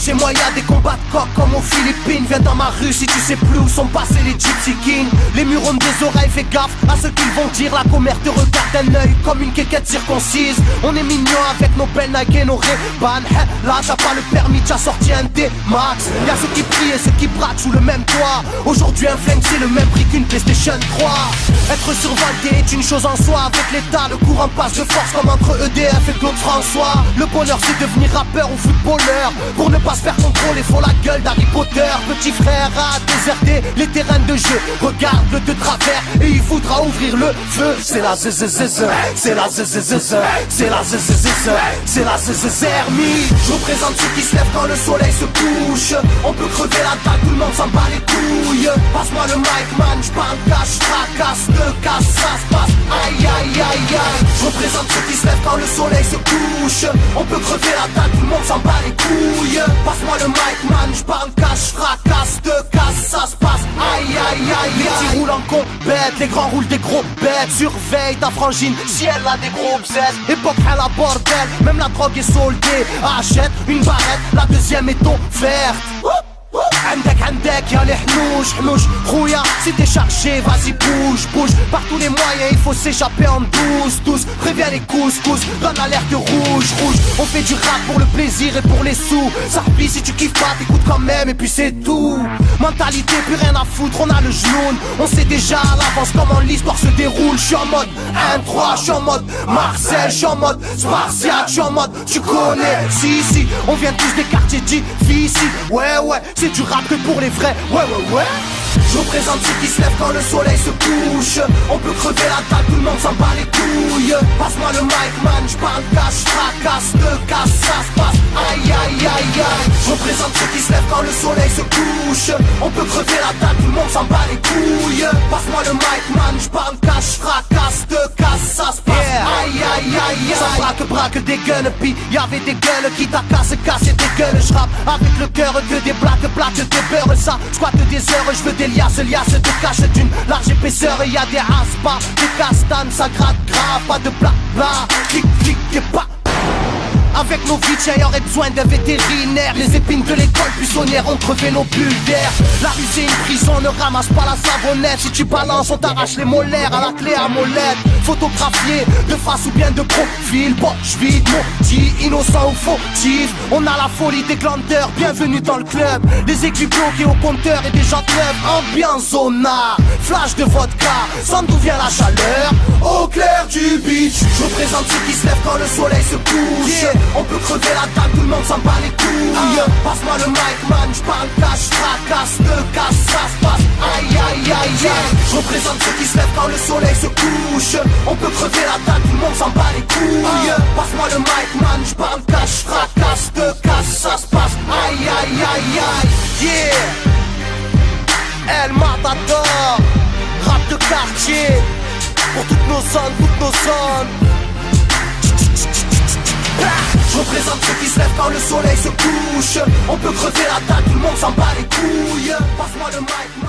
chez moi y'a des combats de coq comme aux Philippines. Viens dans ma rue si tu sais plus où sont passés les Gypsy Kings. Les murs ont des oreilles, fais gaffe à ce qu'ils vont dire. La commère te regarde d'un œil comme une quéquette circoncise. On est mignon avec nos belles Nike et nos Ray-Ban. Là t'as pas le permis, t'as sorti un D-Max. Y'a ceux qui prient et ceux qui braquent sous le même toit. Aujourd'hui un flingue c'est le même prix qu'une PlayStation 3. Être survolté est une chose en soi. Avec l'État le courant passe de force comme entre EDF et Claude François. Le bonheur c'est devenir rappeur ou footballeur. Pour ne pas se faire contrôler faut la gueule d'Harry Potter. Petit frère a déserté les terrains de jeu. Regarde-le de travers et il voudra ouvrir le feu. C'est la zzzz, c'est la zzzz, c'est la zzzz, c'est la zzzermie. Je représente ceux qui se lèvent quand le soleil se couche. On peut crever la dalle, tout le monde s'en bat les couilles. Passe-moi le mic man, j'parle cash, fracasse, te casse, ça se passe. Aïe aïe aïe aïe. Je représente ceux qui se lèvent quand le soleil se couche. On peut crever la dalle, tout le monde s'en bat les couilles. Passe-moi le mic man, j'parle cash, fracasse, te casse, ça se passe. Aïe aïe aïe. Les petits roulent en compète, les grands roulent des gros bêtes. Surveille ta frangine si elle a des gros bzètes. Époque à la bordel, même la drogue est soldée. Achète une barrette, la deuxième est offerte. عندك y'a les hnouch Rouya, si t'es chargé, vas-y bouge Par tous les moyens, il faut s'échapper en douce Préviens les couscous, donne l'alerte rouge On fait du rap pour le plaisir et pour les sous Ça replie si tu kiffes pas, t'écoutes quand même et puis c'est tout Mentalité, plus rien à foutre, on a le genou. On sait déjà à l'avance comment l'histoire se déroule. J'suis en mode 1-3, j'suis en mode Marcel, j'suis en mode Spartiate, j'suis en mode tu connais, si, on vient tous des quartiers difficiles. Ouais, c'est du rap que pour les vrais, ouais. Je représente ceux qui se lèvent quand le soleil se couche. On peut crever la dalle, tout le monde s'en bat les couilles. Passe-moi le mic man, j'parle cash, fracasse, te casse, ça se passe. Aïe aïe aïe aïe. Je représente ceux qui se lèvent quand le soleil se couche. On peut crever la dalle, tout le monde s'en bat les couilles. Passe-moi le mic man, j'parle cash, fracasse, te casse, ça se passe. Aïe aïe aïe aïe. Ça braque des guns, pis y'avait des gueules qui t'a cassé des gueules. J'rappe avec le cœur que des plaques des beurres. Ça squatte des heures, j'veux des liasses de cache d'une large épaisseur. Et y'a des aspas, des castanes, ça gratte grave, pas de blabla. Clic, et pas. Avec nos vies, y'a y'aurait besoin d'un vétérinaire. Les épines de l'école buissonnière ont crevé nos bulles d'air. La rue c'est une prison, ne ramasse pas la savonnette. Si tu balances, on t'arrache les molaires à la clé à molette. Photographié de face ou bien de profil. Poche vide, maudit, innocent ou fautif. On a la folie des glandeurs, bienvenue dans le club. Des aiguilles bloquées au compteur et des jantes neuves. Ambiance zona, flash de vodka. Sans d'où vient la chaleur, au clair du beach. Je représente ceux qui se lèvent quand le soleil se couche. On peut crever la dalle, tout le monde s'en bat les couilles. Passe-moi le mic man, j'parle cash, fracasse, te casse, ça se passe. Aïe aïe aïe aïe. Je représente ceux qui se lèvent quand le soleil se couche. On peut crever la dalle, tout le monde s'en bat les couilles. Passe-moi le mic man, j'parle cash, fracasse, te casse, ça se passe. Aïe aïe aïe aïe. Yeah. El Matador, rap de quartier. Pour toutes nos zones. Je représente ceux qui se lèvent quand le soleil se couche. On peut crever la dalle, tout le monde s'en bat les couilles. Passe-moi le mic.